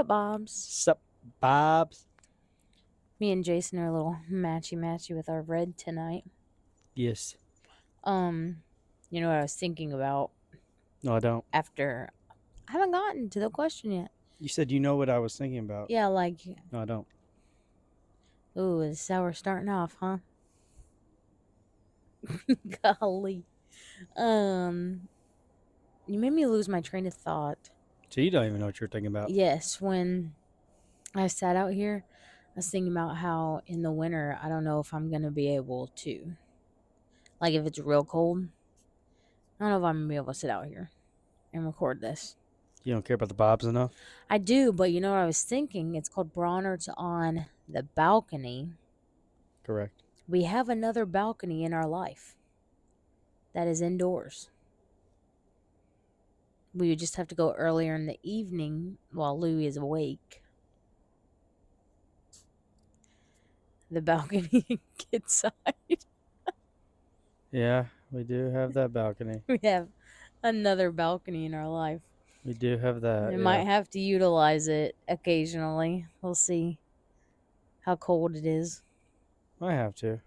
up, Bobs? Sup, Bobs? Me and Jason are a little matchy with our red tonight. Yes. You know what I was thinking about No, I don't. after I haven't gotten to the question yet. You said you know what I was thinking about. Yeah, like, No, I don't. ooh, this is how we're starting off, huh? Golly. You made me lose my train of thought. So you don't even know what you're thinking about. Yes, when I sat out here, I was thinking about how in the winter, I don't know if I'm going to be able to. Like, if it's real cold, I don't know if I'm going to be able to sit out here and record this. You don't care about the Bobs enough? I do, but you know what I was thinking? It's called Bronner's on the balcony. Correct. We have another balcony in our life that is indoors. We would just have to go earlier in the evening while Louie is awake. The balcony inside. Yeah, we do have that balcony. We have another balcony in our life. We do have that. We Yeah. might have to utilize it occasionally. We'll see how cold it is. Might have to.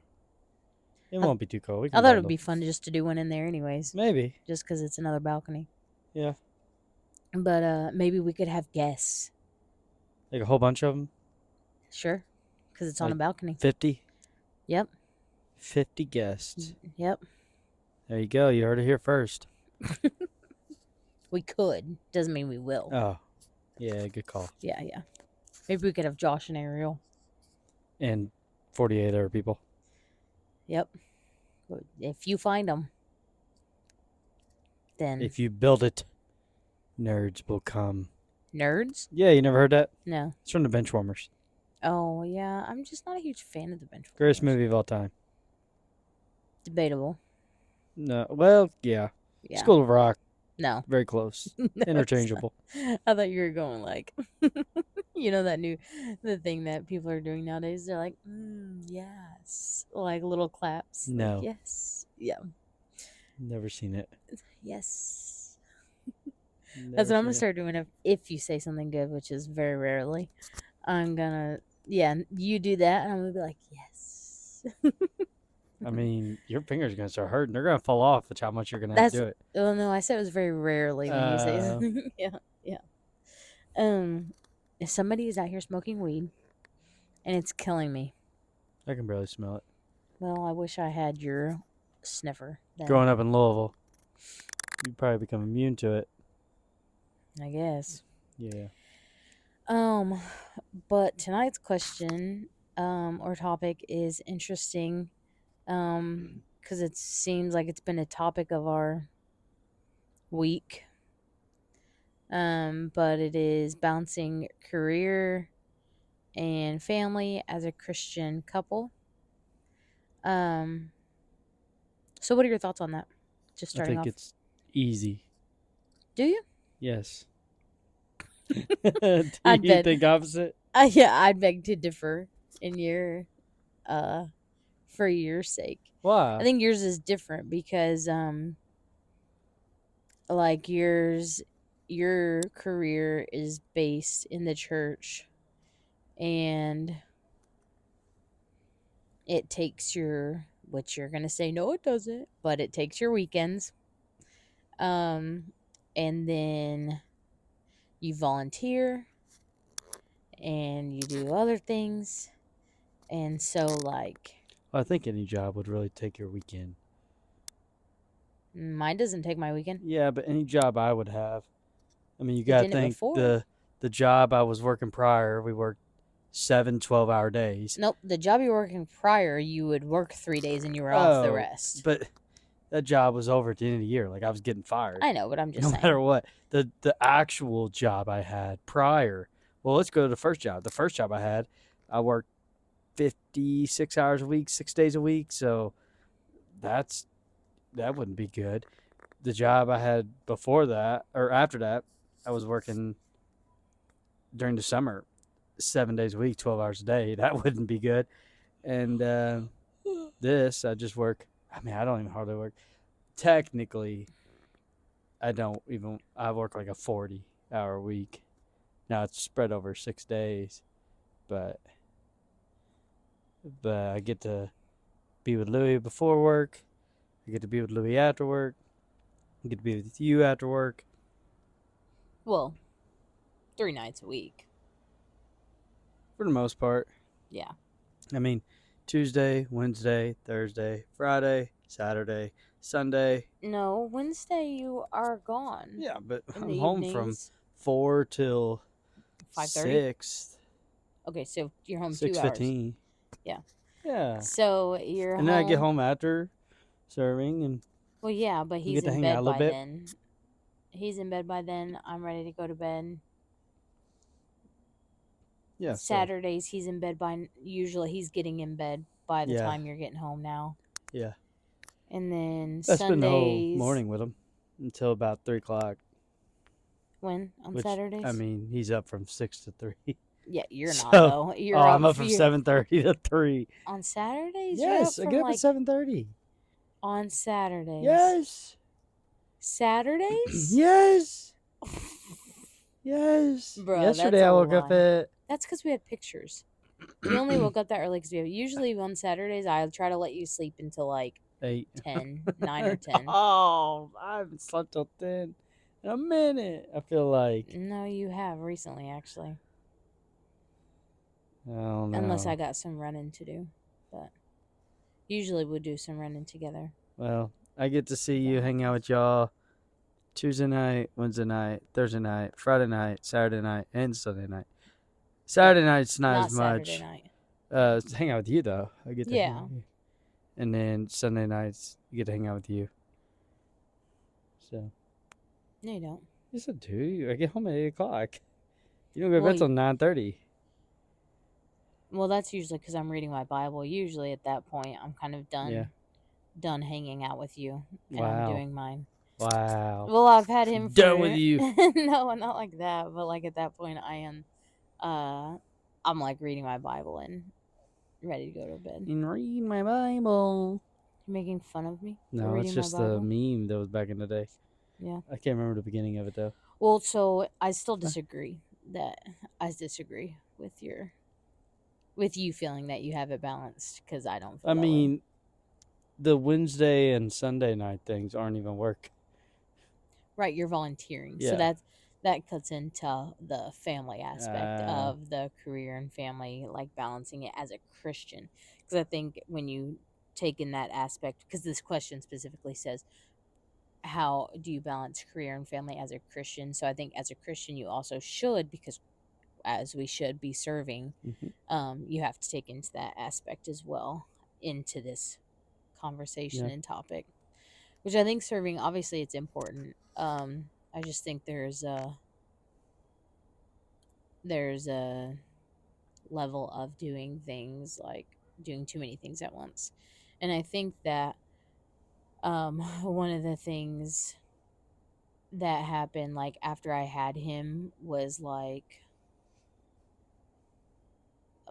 It won't be too cold. We can I thought it bundle. would be fun just to do one in there anyways. Maybe. Just because it's another balcony. Yeah. But maybe we could have guests. Like a whole bunch of them? Sure. Because it's on a Like balcony. 50? Yep. 50 guests. Yep. There you go. You heard it here first. We could. Doesn't mean we will. Oh. Yeah, good call. Yeah. Maybe we could have Josh and Ariel. And 48 other people. Yep. If you find them, then... If you build it, nerds will come. Nerds? Yeah, you never heard that? No. It's from the Benchwarmers. Oh, yeah. I'm just not a huge fan of the Benchwarmers. Greatest movie of all time. Debatable. No, well, yeah. Yeah. School of Rock, No. very close. No, it's Interchangeable. not. I thought you were going like, you know, the thing that people are doing nowadays. They're like, yes. Like little claps. No. Like, yes. Yeah. Never seen it. Yes. Never That's what I'm seen going to it. start doing if you say something good, which is very rarely. I'm going to, yeah, you do that, and I'm going to be like, yes. I mean, your fingers are going to start hurting. They're going to fall off, which how much you're going to have to do it. Oh, no, I said it was very rarely when you say something. Yeah. If somebody is out here smoking weed, and it's killing me, I can barely smell it. well, I wish I had your sniffer. Then, Growing up in Louisville, you'd probably become immune to it. I guess. Yeah. But tonight's question, or topic is interesting, because it seems like it's been a topic of our week. But it is balancing career and family as a Christian couple. So what are your thoughts on that? Just I starting think off. it's easy. Do you? Yes. Do I'd you bet. think opposite? Yeah, I'd beg to differ in your, for your sake. Why? I think yours is different because, like your career is based in the church, and it takes which you're gonna say no, it doesn't, but it takes your weekends, and then you volunteer, and you do other things, and so like. I think any job would really take your weekend. Mine doesn't take my weekend. Yeah, but any job I would have. I mean, you You got to did it think before. the job I was working prior, we worked 7 12-hour days. Nope, the job you were working prior, you would work 3 days and you were off the rest. But that job was over at the end of the year. Like, I was getting fired. I know, but I'm just no saying. matter what. The actual job I had prior. Well, let's go to the first job. The first job I had, I worked 56 hours a week, 6 days a week. So that wouldn't be good. The job I had before that, or after that, I was working during the summer 7 days a week, 12 hours a day. That wouldn't be good. And this, I just work. I mean, I don't even hardly work. Technically, I work like a 40-hour week. Now it's spread over 6 days, but I get to be with Louie before work. I get to be with Louie after work. I get to be with you after work. Well, 3 nights a week. For the most part. Yeah. I mean, Tuesday, Wednesday, Thursday, Friday, Saturday, Sunday. No, Wednesday you are gone. Yeah, but In I'm the home from evenings, 4 till 5:30. 6. Okay, so you're home 2 hours. 6:15. Yeah. Yeah. So you're And home. then I get home after serving and Well, yeah, but we he's get to in hang out bed a little by bit. then. He's in bed by then. I'm ready to go to bed. Yeah. Saturdays he's in bed by. Usually he's getting in bed by the Yeah. time you're getting home now. Yeah. And then I spend the whole Sundays. morning with him until about 3 o'clock. When? On Which, Saturdays? I mean, he's up from 6 to 3. Yeah, you're not, So- though. You're I'm up from 7:30 to 3. On Saturdays? Yes, you're I up get from up at 7:30. On Saturdays? Yes. Saturdays? Yes. Yes. Bruh, Yesterday that's I a woke up lie. at That's because we had pictures. We only woke up that early because we have. Usually on Saturdays, I try to let you sleep until like 8. 10, 9 or 10. Oh, I haven't slept till 10 in a minute. I feel like. No, you have recently, actually. Oh no. Unless I got some running to do. But usually we'll do some running together. Well, I get to see you, hang out with y'all Tuesday night, Wednesday night, Thursday night, Friday night, Saturday night, and Sunday night. Saturday night's not as much. Saturday night. Hang out with you though. I get to hang Yeah. out with you. And then Sunday nights you get to hang out with you. So No, you don't. yes I do. I get home at 8 o'clock. You don't go to Well, bed till 9:30. Well, that's usually because I'm reading my Bible. Usually at that point, I'm kind of done. Yeah. Done hanging out with you, and Wow. I'm doing mine. Wow. Well, I've had him for Done with you. No, not like that, but like at that point, I am. I'm like reading my Bible and ready to go to bed. And read my Bible. You're making fun of me? for No, reading it's my just the Bible? meme that was back in the day. Yeah. I can't remember the beginning of it though. Well, so I still disagree with you feeling that you have it balanced because I don't feel I that way. mean, the Wednesday and Sunday night things aren't even work. Right, you're volunteering. Yeah. So that cuts into the family aspect Ah. of the career and family, like balancing it as a Christian. Because I think when you take in that aspect, because this question specifically says, how do you balance career and family as a Christian? So I think as a Christian, you also should, because as we should be serving, Mhm. you have to take into that aspect as well into this conversation Yeah. and topic, which I think serving, obviously it's important. I just think there's a level of doing things, like doing too many things at once. And I think that one of the things that happened like after I had him was like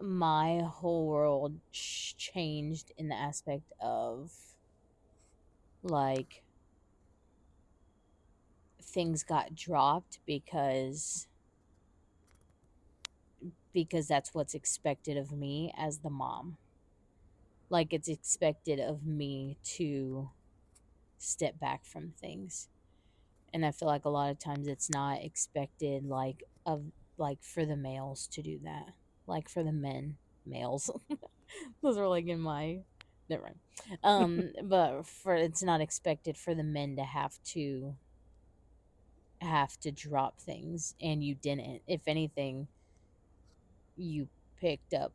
my whole world changed in the aspect of like things got dropped because that's what's expected of me as the mom. Like it's expected of me to step back from things. And I feel like a lot of times it's not expected like for the males to do that. Like for the males. Those are like in my never mind. But it's not expected for the men to have to drop things, and you didn't. If anything, you picked up,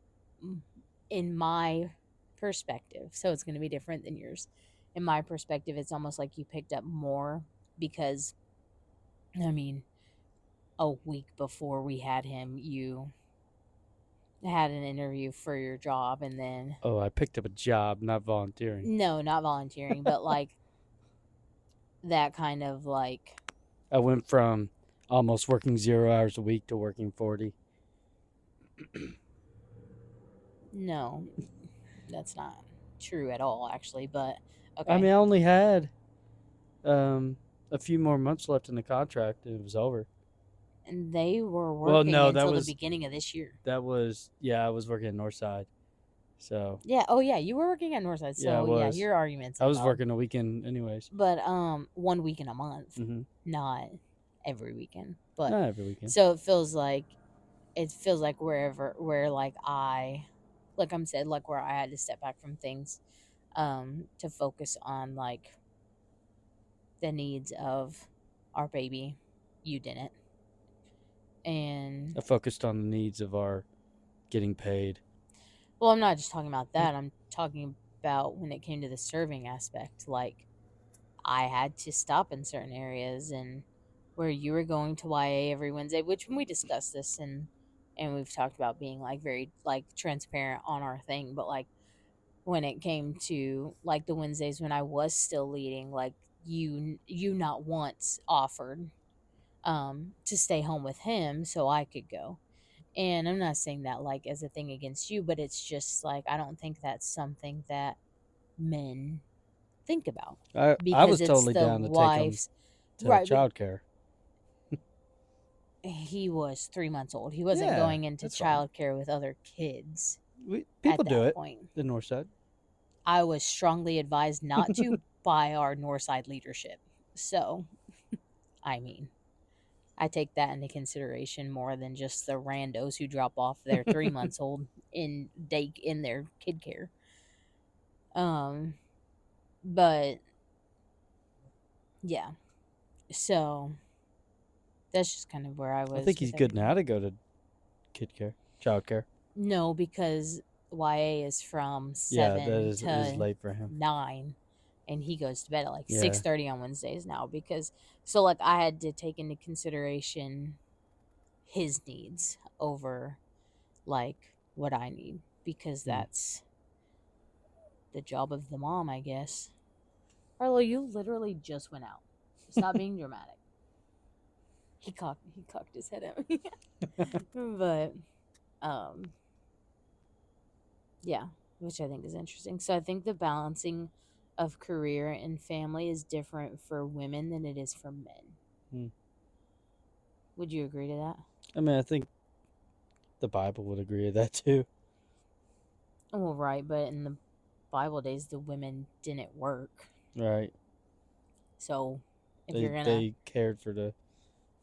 in my perspective, so it's going to be different than yours. In my perspective, it's almost like you picked up more because, I mean, a week before we had him, you had an interview for your job, and then Oh, I picked up a job, not volunteering. no, not volunteering, but like that kind of like I went from almost working 0 hours a week to working 40. no, that's not true at all, actually. But okay, I mean, I only had a few more months left in the contract and it was over. And they were Well, working no, that until the was beginning of this year. I was working at Northside, so Yeah. Oh, yeah. You were working at Northside. yeah, I So, yeah, was. your argument's I was invalid. working the weekend anyways. But 1 weekend a month, Mm-hmm. not every weekend. But Not every weekend. so it feels like where like I'm said, like where I had to step back from things to focus on like the needs of our baby. You didn't. And I focused on the needs of our getting paid. well, I'm not just talking about that. I'm talking about when it came to the serving aspect. Like, I had to stop in certain areas, and where you were going to YA every Wednesday, which when we discussed this and we've talked about being like very like transparent on our thing, but like when it came to like the Wednesdays when I was still leading, like you not once offered to stay home with him so I could go. And I'm not saying that like as a thing against you, but it's just like I don't think that's something that men think about I because was it's totally the down to take him wife's to right. But childcare. he was 3 months old. He wasn't Yeah, going into that's fine. childcare with other kids People at do that it. point. The Northside. I was strongly advised not to by our Northside leadership. So, I mean, I take that into consideration more than just the randos who drop off their 3 months old in their kid care. But yeah, so that's just kind of where I was. I think he's with good everything. now to go to kid care, child care. No, because YA is from Yeah, 7 that is to late for him. 9, and he goes to bed at like Yeah. 6:30 on Wednesdays now. Because so like I had to take into consideration his needs over like what I need, because that's the job of the mom, I guess. Arlo, you literally just went out. Stop being dramatic. He cocked his head at me. But yeah, which I think is interesting. So I think the balancing of career and family is different for women than it is for men. Would you agree to that? I mean, I think the Bible would agree with that too. Well, right, but in the Bible days, the women didn't work. Right. So if They you're gonna they cared for the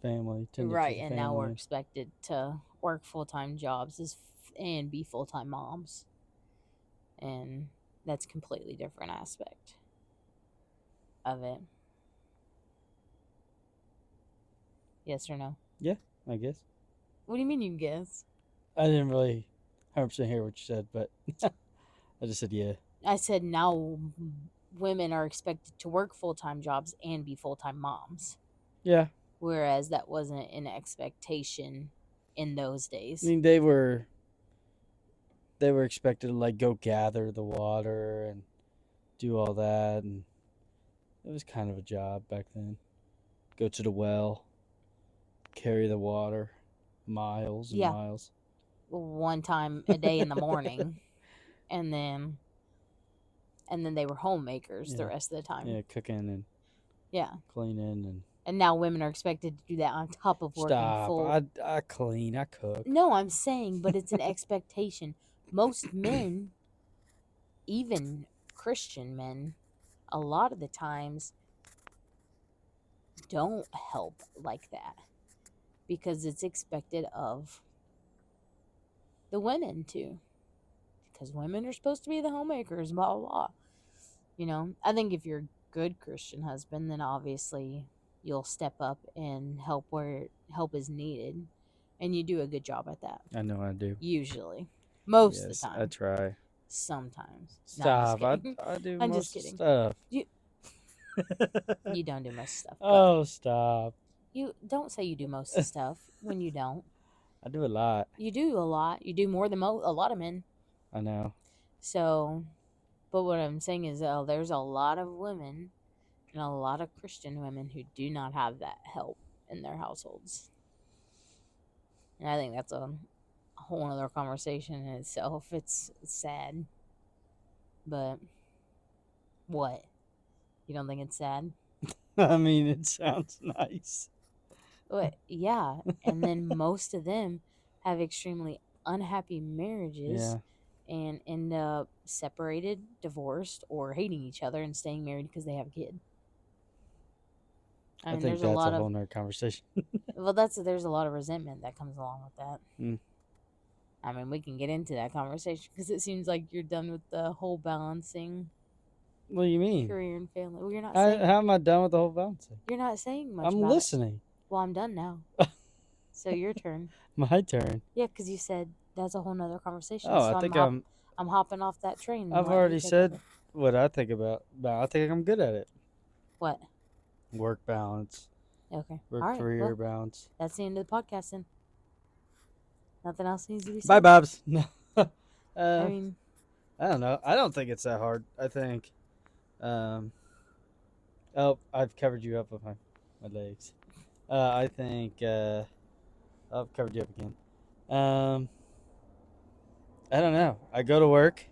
family, tended to right, the and now we're family. expected to work full-time jobs and be full-time moms, and that's a completely different aspect of it. Yes or no? Yeah, I guess. What do you mean you guess? I didn't really 100% hear what you said, but I just said yeah. I said now women are expected to work full-time jobs and be full-time moms. Yeah. Whereas that wasn't an expectation in those days. I mean, they were expected to like go gather the water and do all that, and it was kind of a job back then. Go to the well, carry the water, miles and miles. One time a day in the morning, and then they were homemakers the rest of the time. Yeah, cooking and cleaning and now women are expected to do that on top of working full. I clean, I cook. No, I'm saying, but it's an expectation. Most men, even Christian men, a lot of the times don't help like that because it's expected of the women too, because women are supposed to be the homemakers, blah blah blah. You know, I think if you're a good Christian husband, then obviously you'll step up and help where help is needed, and you do a good job at that. I know I do. Usually, most of the time. I try. Sometimes. Stop! No, I do. I'm most just kidding. Stuff. You don't do most stuff. Oh, stop! You don't say you do most of the stuff when you don't. I do a lot. You do a lot. You do more than a lot of men. I know. So, but what I'm saying is, there's a lot of women and a lot of Christian women who do not have that help in their households. And I think that's a whole other conversation in itself. It's sad. But what? You don't think it's sad? I mean, it sounds nice. Yeah, and then most of them have extremely unhappy marriages Yeah. and end up separated, divorced, or hating each other and staying married because they have a kid. I I mean, think there's a that's a lot whole of nother conversation. there's a lot of resentment that comes along with that. Mm. I mean, we can get into that conversation because it seems like you're done with the whole balancing What do you mean? career and family. Well, How am I done with the whole balancing? you're not saying much I'm about it. listening. Well, I'm done now. So your turn. My turn. Yeah, because you said that's a whole nother conversation. Oh, I So think I'm hopping off that train and I've letting you already take said over. what I think about. But I think I'm good at it. What? Work balance, Okay. work All right. career Well, balance. that's the end of the podcast then. Nothing else needs to be Bye, said. Bobs. No. I uh, mean, I don't know. I don't think it's that hard. I think. Um. Oh, I've covered you up with my legs. I think. I've covered you up again. I don't know. I go to work.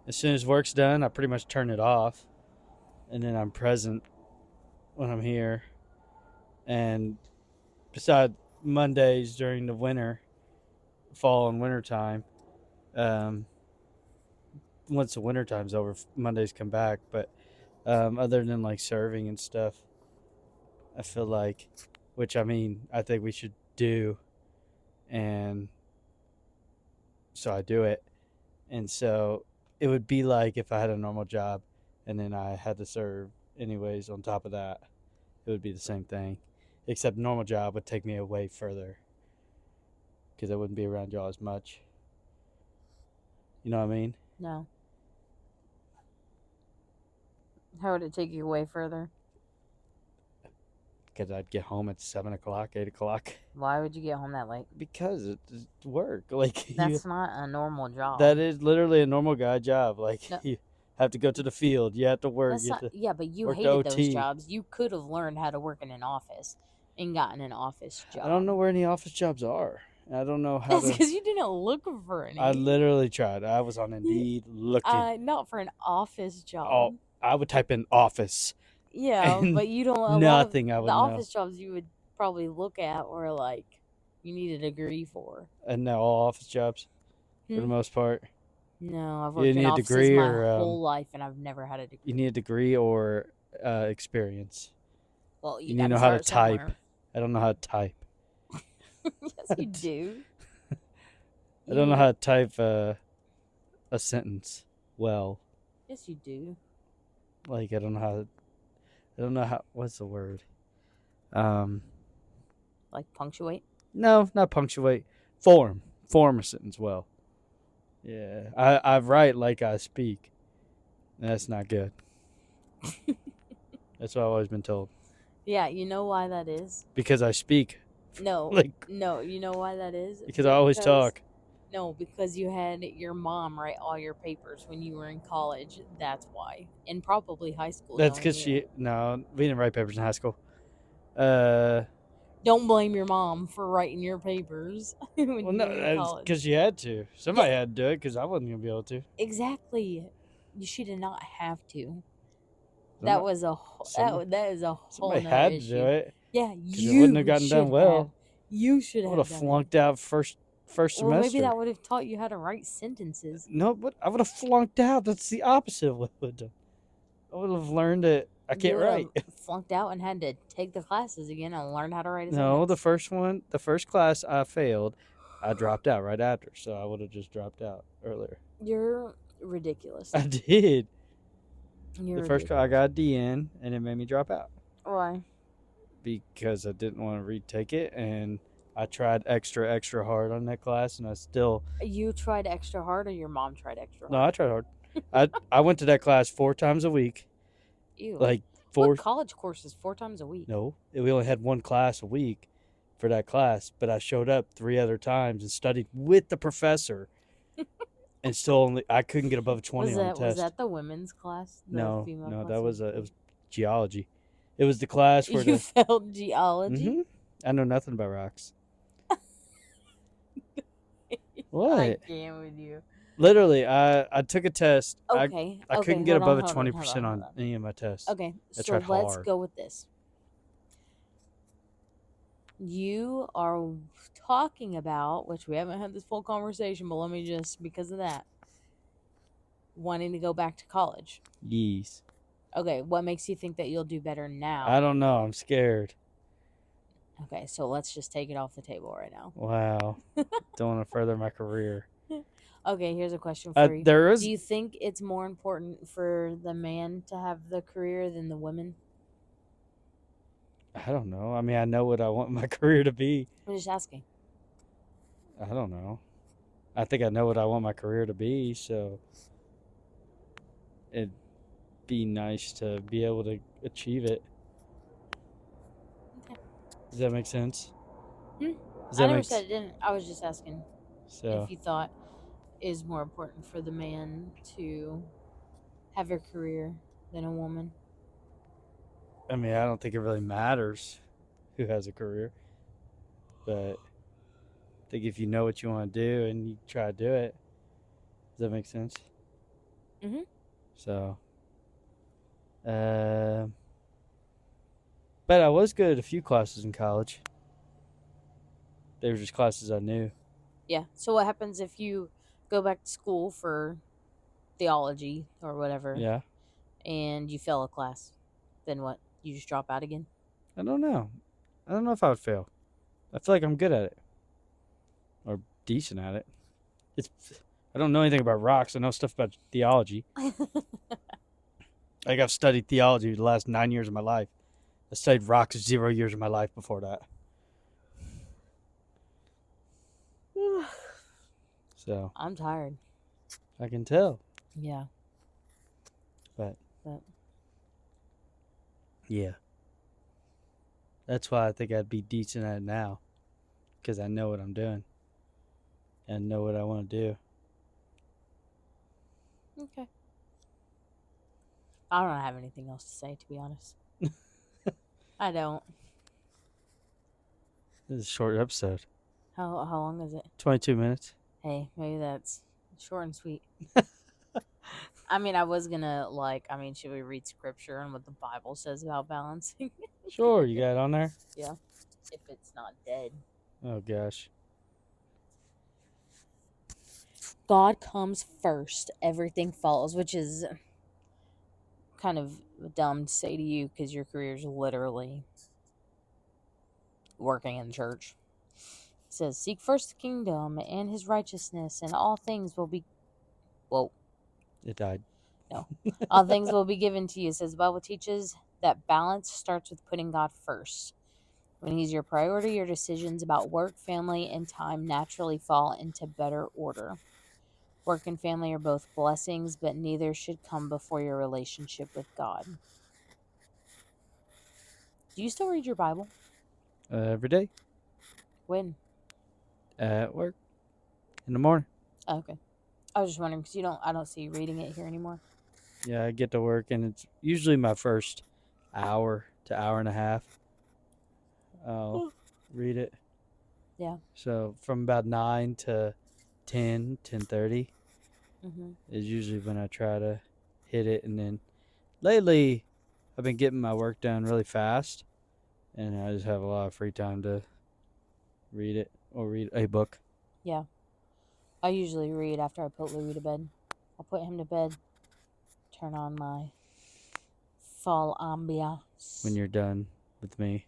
As soon as work's done, I pretty much turn it off, and then I'm present when I'm here. And besides Mondays during the winter, fall and winter time, um, once the winter time's over, Mondays come back. But other than like serving and stuff, I feel like, which I mean, I think we should do, and so I do it. And so it would be like if I had a normal job and then I had to serve anyways on top of that. It would be the same thing. Except normal job would take me away further because I wouldn't be around y'all as much. You know what I mean? no. How would it take you way further? Because I'd get home at 7 o'clock, 8 o'clock. Why would you get home that late? Because it's work. Like That's not a normal job. that is literally a normal guy job. Like No. you have to go to the field. You have to work. That's You have not. to Yeah, but you work hated those OT. jobs. You could have learned how to work in an office and gotten an office job. I don't know where any office jobs are. I don't know how That's to. because you didn't look for any. I literally tried. I was on Indeed looking. Not for an office job. Oh, I would type in office. Yeah, and but you don't. A lot of nothing I would the know. office jobs you would probably look at were like you need a degree for. And now all office jobs, for the Hmm? most part, No, I've You worked in need a offices degree my or, whole life, and I've never had a degree. you need a degree or experience. Well, You you need to gotta know how to start type. somewhere. I don't know how to type. Yes, you do. I don't know how to type a sentence well. Yes, you do. Like I don't know how. I don't know how. What's the word? Like punctuate. No, not punctuate. Form a sentence well. Yeah, I write like I speak. That's not good. That's what I've always been told. Yeah, you know why that is? Because I speak. No, Like no, you know why that is? because I always talk. No, because you had your mom write all your papers when you were in college. That's why, and probably high school. That's knowing because you. no, we didn't write papers in high school. Don't blame your mom for writing your papers when Well, you no, were in that's college. because you had to. Somebody had to do it because I wasn't gonna be able to. Exactly. You did not have to. Somebody- That was a that is a whole Somebody nother had issue. to do it. Yeah, it you wouldn't have gotten should done well. have. You should I have would have done flunked out first Well, semester. maybe that would have taught you how to write sentences. No, but I would have flunked out. That's the opposite of what I would have done. I would have learned that I can't You would write. have flunked out and had to take the classes again and learn how to write a No, the sentence. first class I failed, I dropped out right after. So I would have just dropped out earlier. You're ridiculous. I did. You're The first I got a D in, and it made me drop out Why? because I didn't want to retake it, and I tried extra hard on that class, and I still You tried extra hard, or your mom tried extra hard? no, I tried hard. I went to that class 4 times a week, Ew. like What 4. college courses 4 times a week? No, we only had 1 class a week for that class, but I showed up 3 other times and studied with the professor, and still I couldn't get above a 20 on the test. Was that the women's class? The No, female no, class that was it was geology. It was the class where You failed geology. Mhm. I know nothing about rocks. I What? can't with you. Literally, I took a test. Okay. I okay, couldn't get hold on, above a hold on, 20% hold on any of my tests. Okay, I so tried let's hard. go with this. You are talking about, which we haven't had this full conversation, but let me just, because of that, wanting to go back to college. Yes. Okay, what makes you think that you'll do better now? I don't know. I'm scared. Okay, so let's just take it off the table right now. Wow. Don't want to further my career. Okay, here's a question for you. There is. Do you think it's more important for the man to have the career than the woman? I don't know. I mean, I know what I want my career to be. I'm just asking. I don't know. I think I know what I want my career to be, so it'd be nice to be able to achieve it. Okay. Does that make sense? Hmm? Does I that never make said it didn't. I was just asking so? if you thought it is more important for the man to have a career than a woman. I mean, I don't think it really matters who has a career, but I think if you know what you want to do and you try to do it, does that make sense? Mhm. So, but I was good at a few classes in college. They were just classes I knew. Yeah. So what happens if you go back to school for theology or whatever Yeah, and you fail a class? Then what? You just drop out again? I don't know. I don't know if I would fail. I feel like I'm good at it or decent at it. It's I don't know anything about rocks. I know stuff about theology. Like I've studied theology the last 9 years of my life. I studied rocks 0 years of my life before that. So I'm tired. I can tell. Yeah. But But yeah, that's why I think I'd be decent at it now, because I know what I'm doing and know what I want to do. okay. I don't have anything else to say, to be honest. I don't. This is a short episode. How long is it? 22 minutes. Hey, maybe that's short and sweet. I mean, I was gonna should we read scripture and what the Bible says about balancing? Sure, you got it on there? Yeah. If it's not dead. Oh, gosh. God comes first, everything follows, which is kind of dumb to say to you because your career is literally working in church. It says, seek first the kingdom and his righteousness, and all things will be. Whoa. It died. No. All things will be given to you. It says the Bible teaches that balance starts with putting God first. When he's your priority, your decisions about work, family, and time naturally fall into better order. Work and family are both blessings, but neither should come before your relationship with God. Do you still read your Bible? Every day When? at work in the morning. Oh, okay. I was just wondering because I don't see you reading it here anymore. Yeah, I get to work, and it's usually my first hour to hour and a half. I'll read it. Yeah. So from about 9 to 10:30 Mm-hmm. is usually when I try to hit it. And then lately, I've been getting my work done really fast, and I just have a lot of free time to read it or read a book. Yeah. I usually read after I put Louis to bed. I'll put him to bed, turn on my fall ambiance. When you're done with me.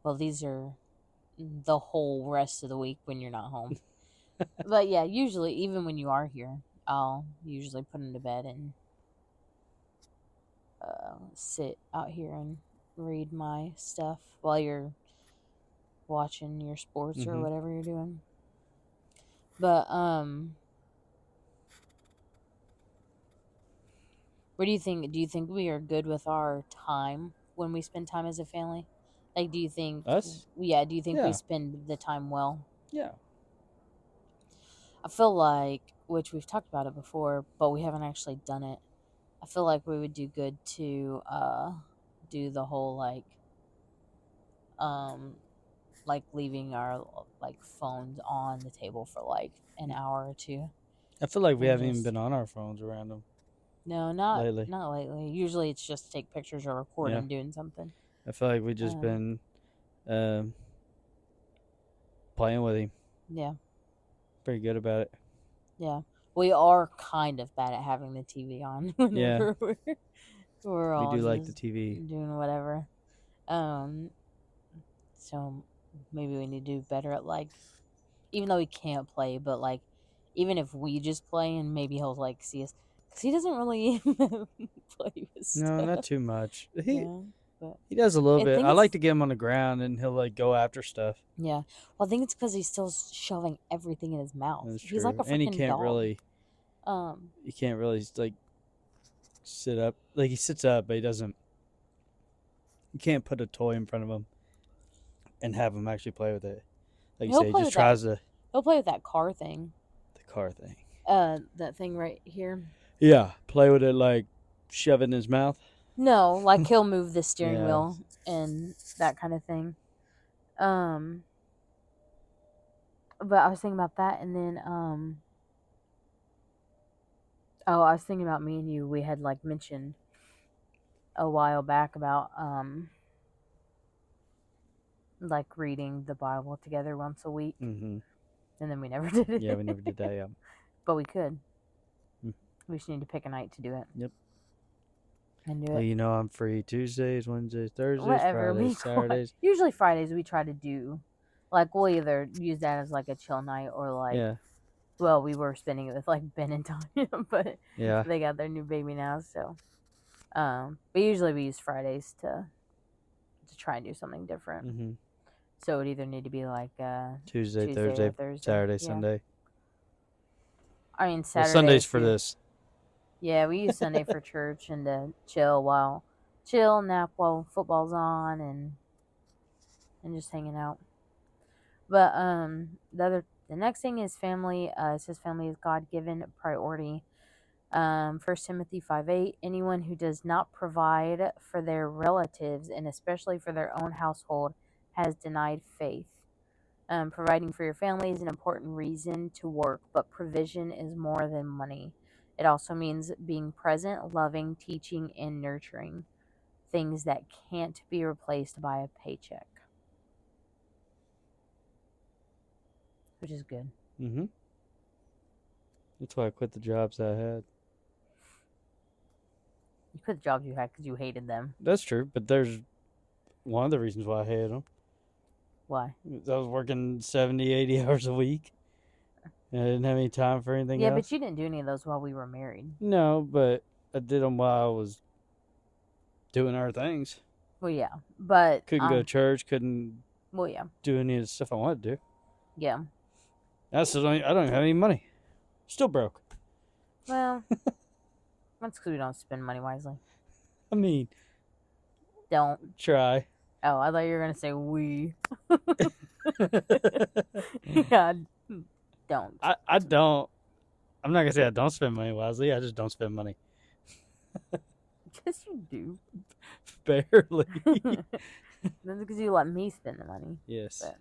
Well, these are the whole rest of the week when you're not home. But yeah, usually, even when you are here, I'll usually put him to bed and sit out here and read my stuff while you're watching your sports or whatever you're doing. But what do you think? Do you think we are good with our time when we spend time as a family? Like, do you think Us? Yeah, do you think Yeah. we spend the time well? Yeah. I feel like, which we've talked about it before, but we haven't actually done it. I feel like we would do good to do the whole leaving our phones on the table for an hour or two. I feel like we And haven't even just- been on our phones around them. No, not Lately. Not lately. Usually it's just take pictures or record Yeah. them doing something. I feel like we just been Um, playing with him. Yeah. Pretty good about it. Yeah. We are kind of bad at having the TV on whenever we're We all do like the just TV. doing whatever. Um, so maybe we need to do better at like, even though we can't play, but like, even if we just play and maybe he'll like see us, because he doesn't really play with No, stuff. not too much. Yeah, but He does a little I bit. think I like it's- to get him on the ground and he'll like go after stuff. yeah. Well, I think it's because he's still shoving everything in his mouth. That's He's like a true. And he freaking can't dog. really. He can't really like sit up. Like he sits up, but he doesn't. You can't put a toy in front of him and have him actually play with it. Like you He'll say, he play just with tries the he'll play with that car thing. car thing. That thing right here. Yeah, play with it like shove it in his mouth. No, like he'll move the steering Yeah. wheel and that kind of thing. But I was thinking about that, and then oh, I was thinking about me and you. We had like mentioned a while back about like reading the Bible together once a week, Mm-hmm. and then we never did it. Yeah, we never did that. Yeah. But we could. Mm. We just need to pick a night to do it. Yep. And do Well, it. you know, I'm free Tuesdays, Wednesdays, Thursdays, Whatever. Fridays, Saturdays. Usually Fridays we try to do, like we'll either use that as like a chill night or like, Yeah. well, we were spending it with like Ben and Tanya, but Yeah. they got their new baby now, so. But usually we use Fridays to try and do something different. Mm-hmm. So it would either need to be like Tuesday, Tuesday Thursday, or Thursday. Saturday, Yeah. Sunday. I mean Well, Saturday. Sundays for this. Yeah, we use Sunday for church and to nap while football's on and just hanging out. But the next thing is family. It says family is God-given priority. 1 Timothy 5:8. Anyone who does not provide for their relatives and especially for their own household has denied faith. Providing for your family is an important reason to work, but provision is more than money. It also means being present, loving, teaching, and nurturing. Things that can't be replaced by a paycheck. Which is good. Mm-hmm. That's why I quit the jobs I had. You quit the jobs you had because you hated them. That's true, but there's one of the reasons why I hated them. Why? I was working 70, 80 hours a week. And I didn't have any time for anything Yeah, else. but you didn't do any of those while we were married. No, but I did them while I was doing other things. Well, yeah, but Couldn't go to church, couldn't well, yeah, do any of the stuff I wanted to do. yeah. I don't have any money. Still broke. Well, that's because we don't spend money wisely. I mean, Don't. try. Oh, I thought you were gonna say we. Yeah, don't. I don't. I'm not gonna say I don't spend money wisely. I just don't spend money. Yes, you do. Barely. That's because you let me spend the money. Yes. But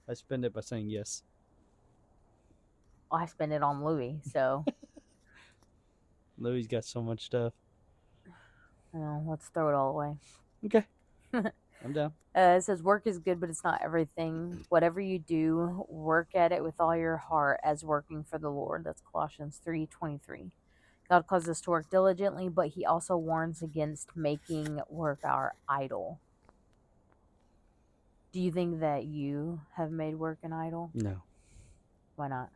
I spend it by saying yes. I spend it on Louis, so Louis got so much stuff. you know, let's throw it all away. Okay. I'm down. It says work is good, but it's not everything. Whatever you do, work at it with all your heart as working for the Lord. That's Colossians 3:23. God calls us to work diligently, but he also warns against making work our idol. Do you think that you have made work an idol? No. Why not?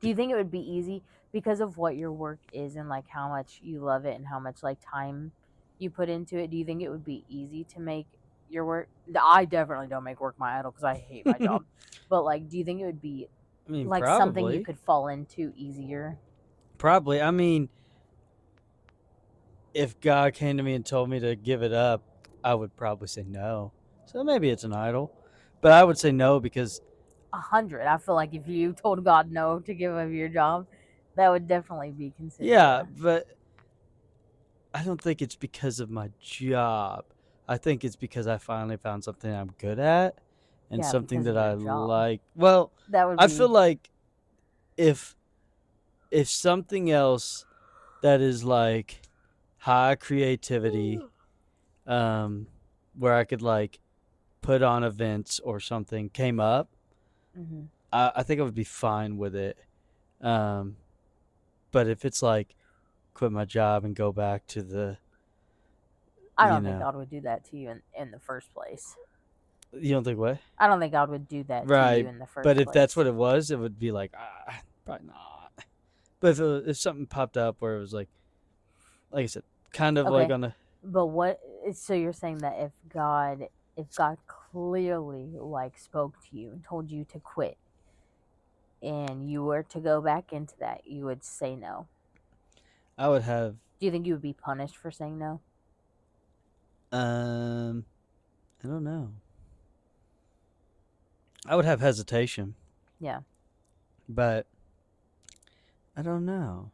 Do you think it would be easy because of what your work is and like how much you love it and how much like time you put into it? Do you think it would be easy to make your work? I definitely don't make work my idol because I hate my job. But like, do you think it would be I mean, like probably. something you could fall into easier? Probably. I mean, if God came to me and told me to give it up, I would probably say no. So maybe it's an idol. But I would say no because 100. I feel like if you told God no to give up your job, that would definitely be considered. yeah, but I don't think it's because of my job. I think it's because I finally found something I'm good at and Yeah, something because that of I your job. like. Well, That would. I feel like if something else that is like high creativity, where I could like put on events or something came up, Mm-hmm. I think I would be fine with it. Um, but if it's like quit my job and go back to the, I you don't think know, God would do that to you in the first place. you don't think what? I don't think God would do that to you Right. in the But first if that's place. what it was, it would be like, probably not. But if something popped up where it was like I said, kind of like Okay. on a, But what so you're saying that if God clearly like spoke to you and told you to quit and you were to go back into that, you would say no. I would have, Do you think you would be punished for saying no? um, I don't know. I would have hesitation, Yeah. but I don't know.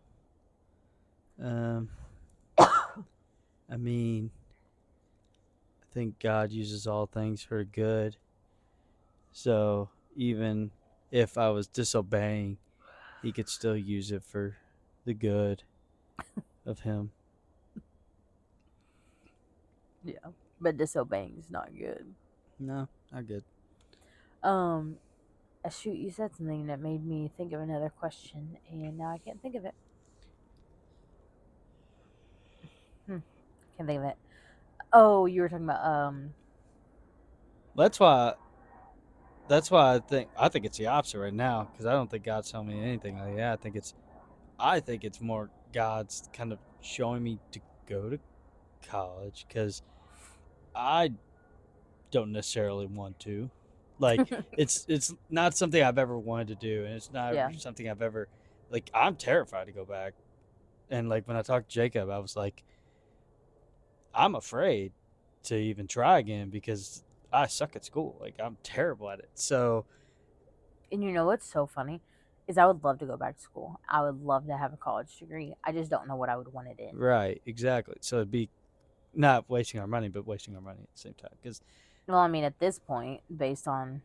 Um, I mean, I think God uses all things for good. So even if I was disobeying, he could still use it for the good of him. Yeah. But disobeying is not good. No, not good. Um shoot, you said something that made me think of another question and now I can't think of it. Hmm. Can't think of it. Oh, you were talking about That's why. That's why I think it's the opposite right now because I don't think God's telling me anything like that. I think it's more God's kind of showing me to go to college because I don't necessarily want to. Like it's not something I've ever wanted to do, and it's not yeah. something I've ever like. I'm terrified to go back, and like when I talked to Jacob, I was like, I'm afraid to even try again because I suck at school. Like I'm terrible at it. So And you know what's so funny is I would love to go back to school. I would love to have a college degree. I just don't know what I would want it in. right, exactly. So it'd be not wasting our money, but wasting our money at the same time. Because Well, I mean, at this point, based on,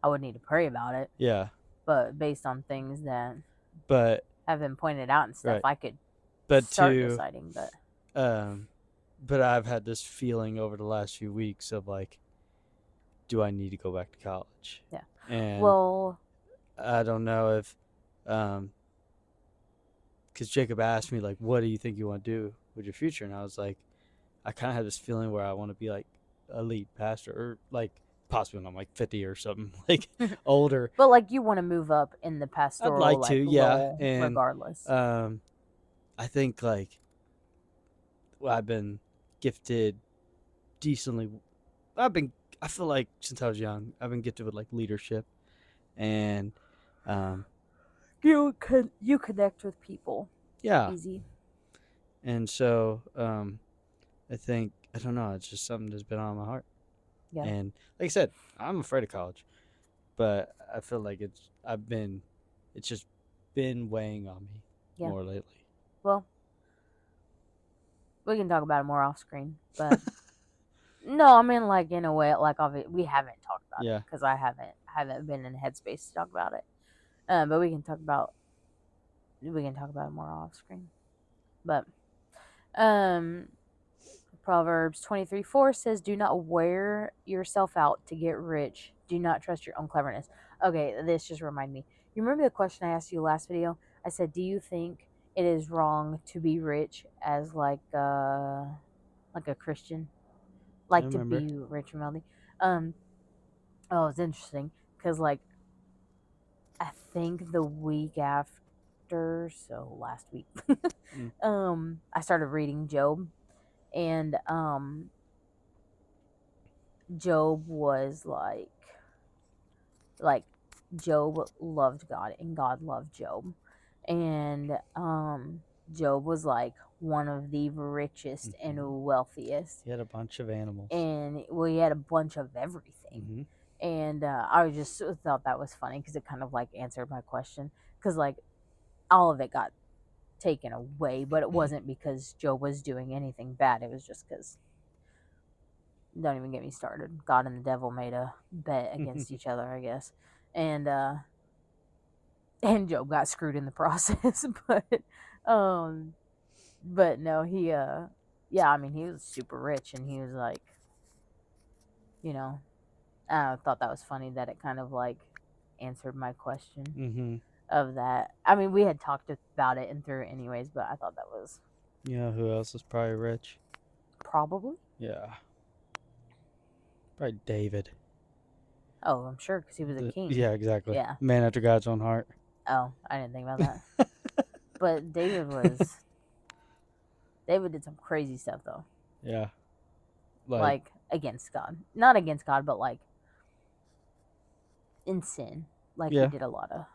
I would need to pray about it, yeah, but based on things that but have been pointed out and stuff, right, I could but start to deciding. But um, but I've had this feeling over the last few weeks of like, do I need to go back to college? yeah, And well, I don't know if, because Jacob asked me like, what do you think you want to do with your future? And I was like, I kind of have this feeling where I want to be like a lead pastor or like possibly when I'm like 50 or something, like older. but like you want to move up in the I'd pastoral like to, like yeah. role, And regardless. I think like I've been gifted decently. I've been. I feel like since I was young, I've been gifted with like leadership, and um, You connect with people yeah, easy. and so I think I don't know. It's just something that's been on my heart, Yeah, and like I said, I'm afraid of college, but I feel like it's just been weighing on me yeah. more lately. Well, we can talk about it more off screen, but no, I mean like in a way, like we haven't talked about it Yeah, because I haven't been in headspace to talk about it. But we can talk about it more off screen. But um, Proverbs 23:4 says, "Do not wear yourself out to get rich. Do not trust your own cleverness." Okay, this just reminded me. You remember the question I asked you last video? I said, "Do you think it is wrong to be rich as like a Christian, I like to remember. be rich and wealthy?" Um, oh, it's interesting because like I think the week after, so last week, Mm, I started reading Job, and Job was like Job loved God and God loved Job. And Job was like one of the richest and mhm. wealthiest. He had a bunch of animals. And well, he had a bunch of everything. Hmm. And I just thought that was funny because it kind of like answered my question. Because like all of it got taken away, but it wasn't because Job was doing anything bad. It was just because, don't even get me started. God and the devil made a bet against each other, I guess. And and Job got screwed in the process. Um but no, he yeah, I mean he was super rich and he was like you know, I thought that was funny that it kind of like answered my question Mm-hmm. of that. I mean, we had talked about it and through it anyways, but I thought that was You know who else is probably rich? probably. Yeah. Probably David. Oh, I'm sure because he was a king. Yeah, exactly. Yeah. Man after God's own heart. Oh, I didn't think about that. But David did some crazy stuff though. Yeah. Like against God. Not against God, but like in sin. Like Yeah. he did a lot of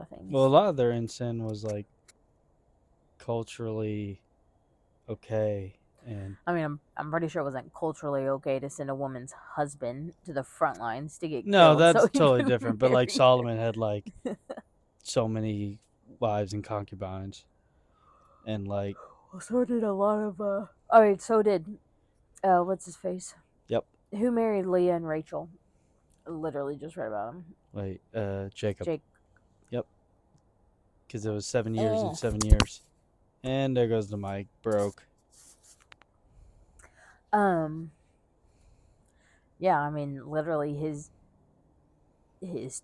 things. Well, a lot of their in sin was like culturally okay, and I mean, I'm pretty sure it wasn't culturally okay to send a woman's husband to the front lines to get no, killed. that's So he totally could different. But like marry. Solomon had like so many wives and concubines, and like So did a lot of. All right, so did. What's his face? yep, Who married Leah and Rachel? I literally just read about him. like Jacob. Jake. Yep, because it was 7 years Eh. and 7 years, and there goes the mic, broke. Yeah, I mean, literally, his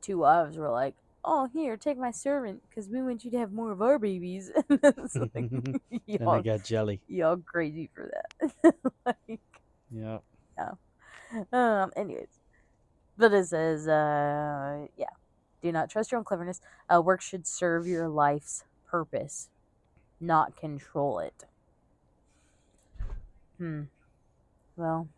two wives were like, "Oh, here, take my servant, because we want you to have more of our babies." It's like, And I y'all, got jelly. y'all crazy for that. Like, Yeah. Anyways, but it says, yeah, do not trust your own cleverness. Work should serve your life's purpose, not control it. Well,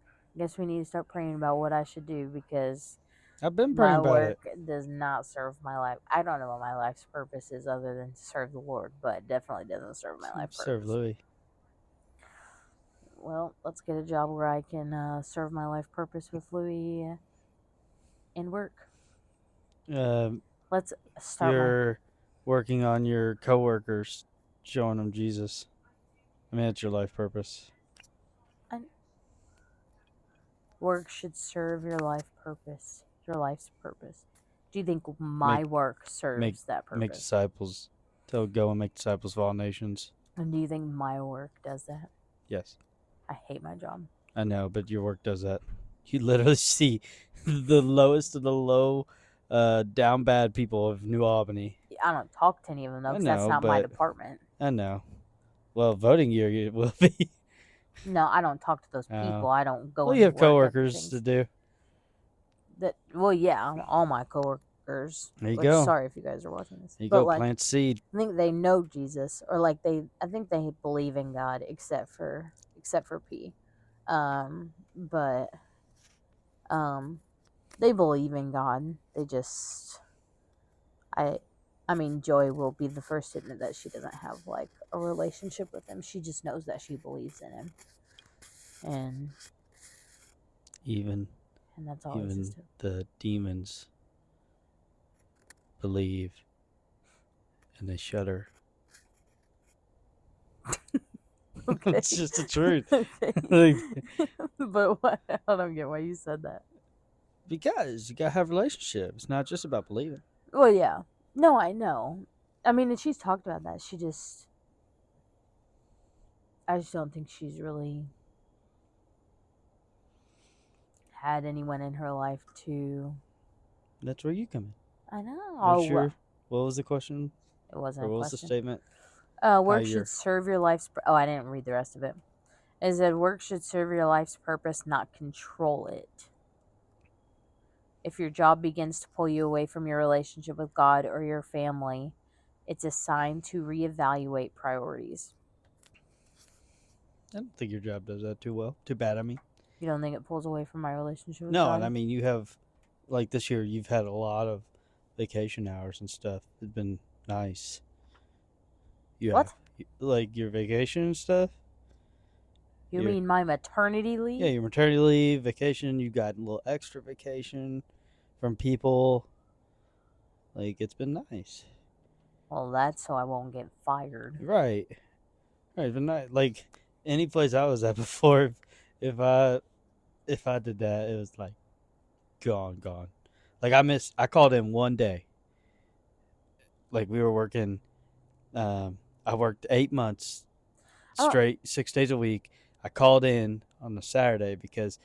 I guess we need to start praying about what I should do because I've been praying my about it. work does not serve my life. I don't know what my life's purpose is other than to serve the Lord, but it definitely doesn't serve my life Serve purpose. Louis. Well, let's get a job where I can serve my life purpose with Louis and work. Let's start. You're working on your coworkers, showing them Jesus. I mean, that's your life purpose. Work should serve your life purpose. Your life's purpose. Do you think my work serves that purpose? Make disciples. Go and make disciples of all nations. And do you think my work does that? Yes. I hate my job. I know, but your work does that. You literally see the lowest of the low, down bad people of New Albany. I don't talk to any of them though, because that's not my department. I know. Well, voting year it will be. No, I don't talk to those people. I don't go. Well, you have coworkers to do. Well, yeah, all my coworkers. There you go. Sorry if you guys are watching this. There you go. Like, plant seed. I think they know Jesus, or like I think they believe in God, except for P. But they believe in God. They just, I mean, Joy will be the first to admit that she doesn't have like a relationship with him. She just knows that she believes in him, and that's all. Even the demons believe, and they shudder. Okay. It's just the truth. Okay. But what? I don't get why you said that. Because you gotta have a relationship. It's not just about believing. Well, yeah. No, I know. I mean, and she's talked about that. I just don't think she's really had anyone in her life to. That's where you come in. I know. What was the question? It wasn't a question. What was the statement? Work should serve your life's... Oh, I didn't read the rest of it. It said, work should serve your life's purpose, not control it. If your job begins to pull you away from your relationship with God or your family, it's a sign to reevaluate priorities. I don't think your job does that too well. Too bad, I mean. You don't think it pulls away from my relationship with God? No, and I mean, you have... Like this year, you've had a lot of vacation hours and stuff. It's been nice. What? Like your vacation and stuff? You mean my maternity leave? Yeah, your maternity leave, vacation. You got a little extra vacation from people. Like, it's been nice. Well, that's so I won't get fired. Right. Right, but not like any place I was at before. If I did that, it was like gone. Like I called in one day. Like we were working. I worked 8 months straight, 6 days a week. I called in on the Saturday because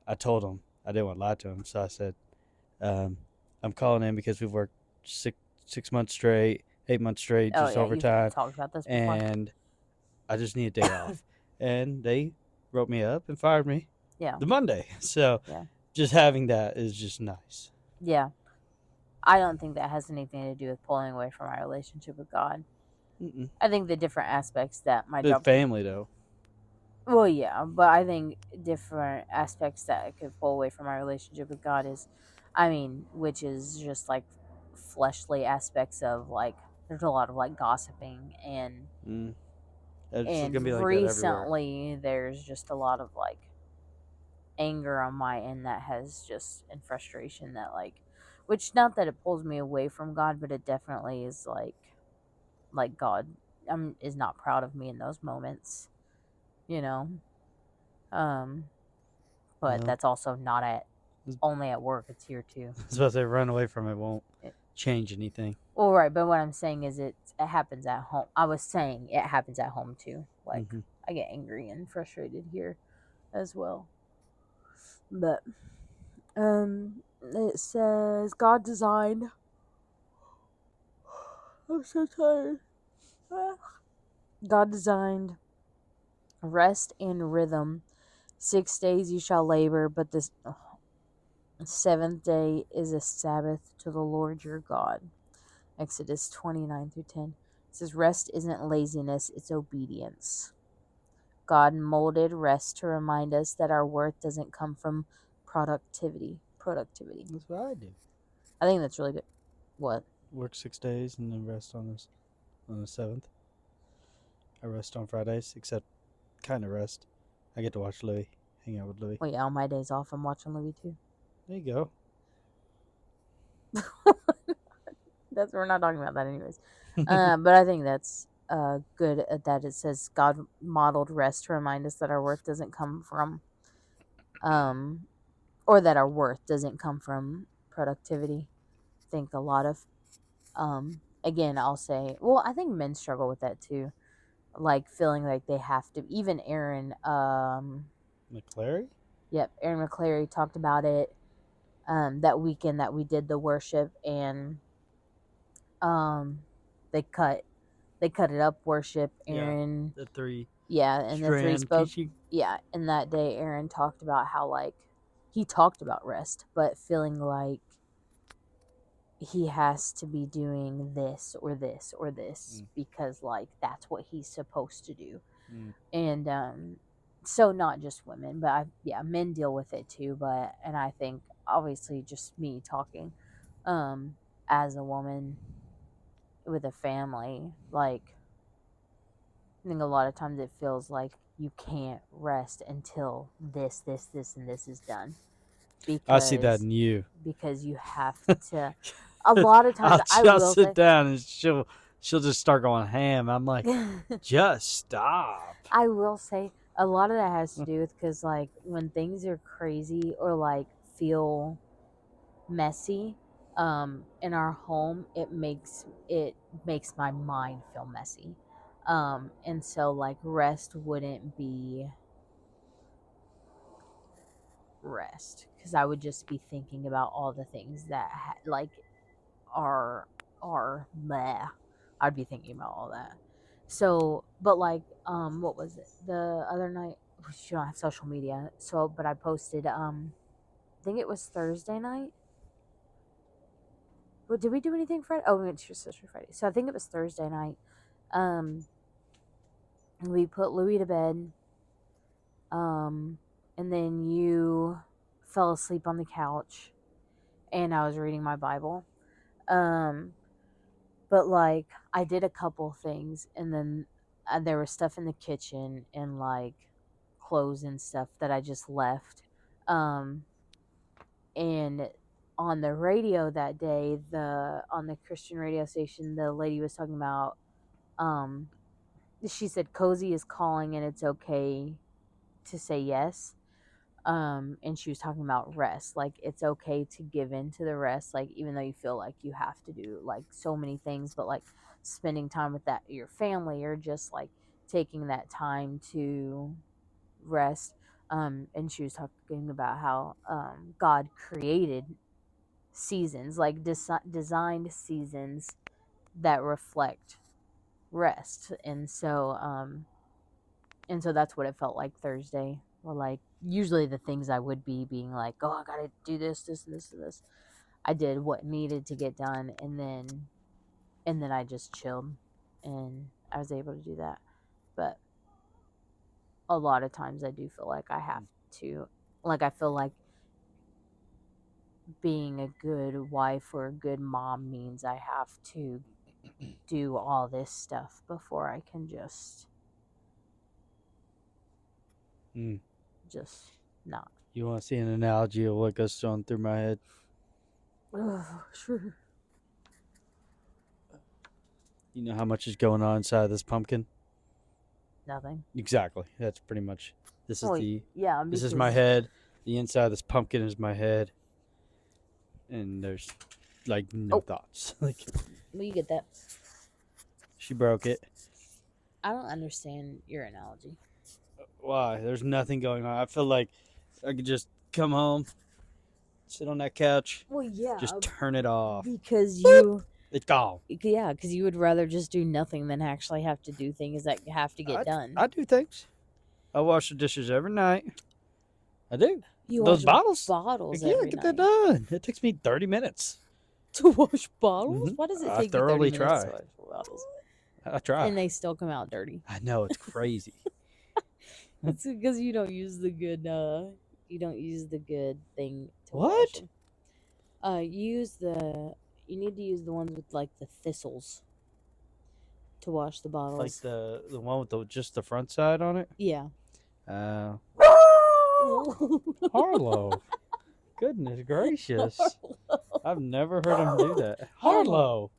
I told him I didn't want to lie to him, so I said, "I'm calling in because we've worked 6 months straight, 8 months straight, Oh just yeah, you've overtime, talked about this before. and I just need a day off." And they wrote me up and fired me Yeah, the Monday. So yeah, just having that is just nice. yeah. I don't think that has anything to do with pulling away from my relationship with God. Mm-mm. I think the different aspects that my The job. family though. Well, yeah, but I think different aspects that could pull away from my relationship with God is, I mean, which is just like fleshly aspects of like there's a lot of like gossiping Mm. It's gonna be and like that everywhere. recently there's just a lot of like anger on my end that has just and frustration that like which not that it pulls me away from God, but it definitely is like God is not proud of me in those moments, you know. Um but Well, that's also not at only at work, it's here too. I was about to say run away from it won't It, change anything. well, right, but what I'm saying is it happens at home. I was saying it happens at home too. Like Hmm. I get angry and frustrated here as well. But it says God designed. I'm so tired. God designed rest and rhythm. 6 days you shall labor, but this seventh day is a Sabbath to the Lord your God. Exodus 29-10. It says rest isn't laziness, it's obedience. God molded rest to remind us that our worth doesn't come from productivity. That's what I do. I think that's really good. What? Work 6 days and then rest on the 7th. I rest on Fridays, except kind of rest. I get to watch Louis, hang out with Louis. Well, yeah, on my days off, I'm watching Louis too. There you go. We're not talking about that anyways. But I think that's good that it says God modeled rest to remind us that our worth doesn't come from, or that our worth doesn't come from productivity. I think a lot of, again, I'll say, well, I think men struggle with that too, like feeling like they have to. Even Aaron, McClary? yep, Aaron McClary talked about it, that weekend that we did the worship and, um, they cut it up worship. Yeah. Aaron, The three yeah, and the three strand spoke. teaching. Yeah, and that day Aaron talked about how like he talked about rest, but feeling like he has to be doing this or this or this because like that's what he's supposed to do. And so not just women, but yeah, men deal with it too, but and I think obviously just me talking as a woman with a family, like I think a lot of times it feels like you can't rest until this, and this is done I see that because in you. you have to. A lot of times, I I'll will sit down and she'll just start going ham. I'm like, say, just stop. I will say a lot of that has to do with because like when things are crazy or like feel messy, in our home, it makes my mind feel messy. And so like rest wouldn't be rest because I would just be thinking about all the things that like are bleh. I'd be thinking about all that. So, but like, what was it the other night? You don't have social media, so but I posted. I think it was Thursday night. Well, did we do anything Friday? Oh, we went to your sister Friday. So I think it was Thursday night. Um, we put Louis to bed. And then you fell asleep on the couch, and I was reading my Bible. Um, but like I did a couple things, and then there was stuff in the kitchen and like clothes and stuff that I just left. Um, and on the radio that day, the on the Christian radio station, the lady was talking about. Um, she said, "Cozy is calling, and it's okay to say yes." And she was talking about rest, like it's okay to give in to the rest, like even though you feel like you have to do like so many things, but like spending time with your family or just like taking that time to rest. And she was talking about how God created seasons, like designed seasons that reflect rest, and so that's what it felt like Thursday. Or like usually the things I would be being like, oh, I gotta do this, this, and this, and this. I did what needed to get done, and then I just chilled, and I was able to do that. But a lot of times I do feel like I have to, like I feel like being a good wife or a good mom means I have to do all this stuff before I can just Mm. not. You want to see an analogy of what goes on through my head? Sure. You know how much is going on inside this pumpkin? Nothing. Exactly. That's pretty much. This is Well, yeah. This is my head. The inside of this pumpkin is my head, and there's like no thoughts. Like Well, you get that. she broke it. I don't understand your analogy. Why? There's nothing going on. I feel like I could just come home, sit on that couch, Well, yeah. just turn it off. Because you. It's gone. Yeah, because you would rather just do nothing than actually have to do things that have to get done. I do things. I wash the dishes every night. I do. You Those wash bottles. every Get night. that done. It takes me 30 minutes. To wash bottles? Mhm. Why does it I take you 30 thoroughly minutes try. to wash bottles? I try. And they still come out dirty. I know, it's crazy. It's because you don't use the good thing to What? wash them. You need to use the ones with like the thistles to wash the bottles. Like the one with just the front side on it? Yeah. Harlow. Goodness gracious. I've never heard him do that. Harlow.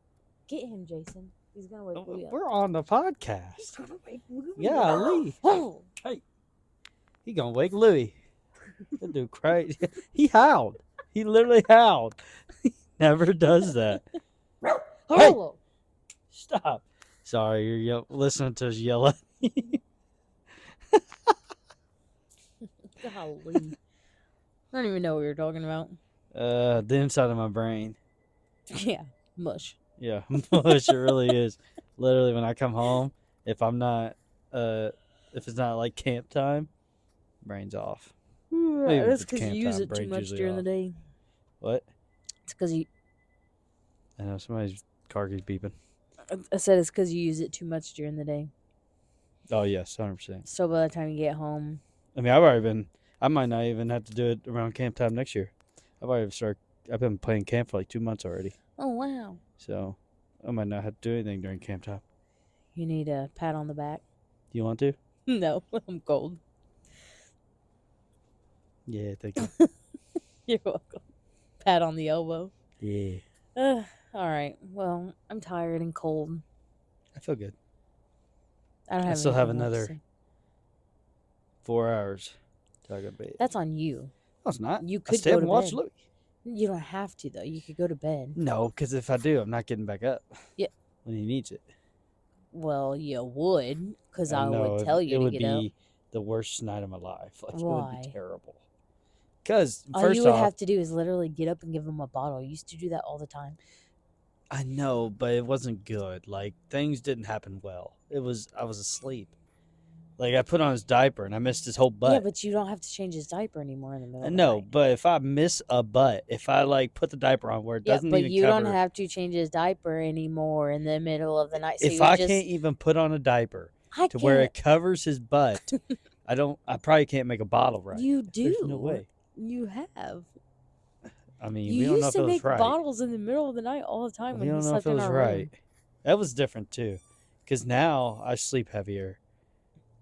Get him, Jason. He's gonna wake Louie up. We're on the podcast. He's gonna wake Louie Yeah, up. Lee. Oh. Hey. He gonna wake Louie. That dude crazy. He howled. He literally howled. He never does that. Harlow. Stop. Sorry, you're listening to us yell at me. Golly. I don't even know what you're talking about. The inside of my brain. Yeah, mush. Yeah, mush. It really is. Literally, when I come home, if it's not like camp time, brain's off. Maybe That's if it's because camp you use time, it too brain's much usually during the off. day. What? It's because you. I know somebody's car keeps beeping. I said it's because you use it too much during the day. Oh yes, 100%. So by the time you get home, I mean, I've already been. I might not even have to do it around camp time next year. I've been playing camp for like 2 months already. oh wow, So I might not have to do anything during camp time. you need a pat on the back. Do you want to? No, I'm cold. Yeah, thank you. You're welcome. Pat on the elbow. Yeah, All right. Well, I'm tired and cold. I feel good. I don't have. still have anything else to another- say. 4 hours till I go to bed. That's on you. No, it's not. You I could stay go up to and watch bed. Louis. You don't have to though. You could go to bed. No, because if I do, I'm not getting back up. Yeah. When he needs it. Well, you would, because I know, would tell you it to would get be up. the worst night of my life. Like, it would Why? be terrible. Because All first you would off, have to do is literally get up and give him a bottle. You used to do that all the time. I know, but it wasn't good. Like, things didn't happen well. I was asleep. Like, I put on his diaper and I missed his whole butt. Yeah, but you don't have to change his diaper anymore in the middle. I of the know, night. but if I miss a butt, if I like put the diaper on where it Yeah, doesn't but even you cover, don't have to change his diaper anymore in the middle of the night. So if you I just, can't even put on a diaper I to where it can't. covers his butt, I probably can't make a bottle right. You do. There's no way. You have. I mean, You we don't know used if to it was make right. bottles in the middle of the night all the time We when he don't know slept if it in was our right. room. That was different too, because now I sleep heavier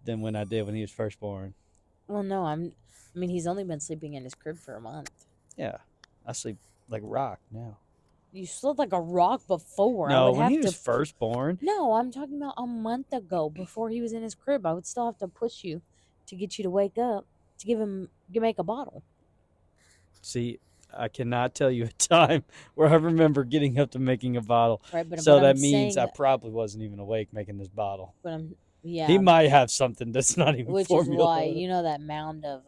than when I did when he was first born. Well, no, I mean, he's only been sleeping in his crib for a month. Yeah, I sleep like a rock now. You slept like a rock before. I No, would when have he to was first born, No, I'm talking about a month ago before he was in his crib. I would still have to push you to get you to wake up to make a bottle. see, I cannot tell you a time where I remember getting up to making a bottle. Right, but So I'm that means saying I probably wasn't even awake making this bottle. but Yeah. He might have something that's not even Which formula. is why, you know, that mound of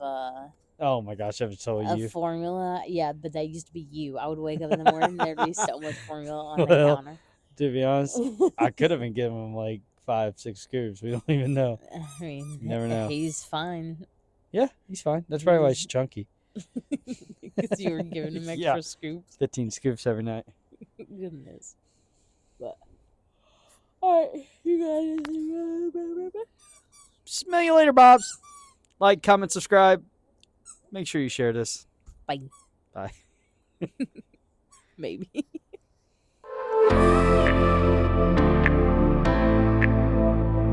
Oh my gosh, I haven't told you. formula. Yeah, but that used to be you. I would wake up in the morning, there'd be so much formula on the Well, counter. To be honest, I could have been giving him like 5-6 scoops. We don't even know. I mean, You never know. he's fine. Yeah, he's fine. That's probably why he's chunky. Because you were giving him extra Yeah. scoops. 15 scoops every night. Goodness. But alright, you guys. Smell you later, Bobs. Like, comment, subscribe. Make sure you share this. Bye. Bye. Maybe.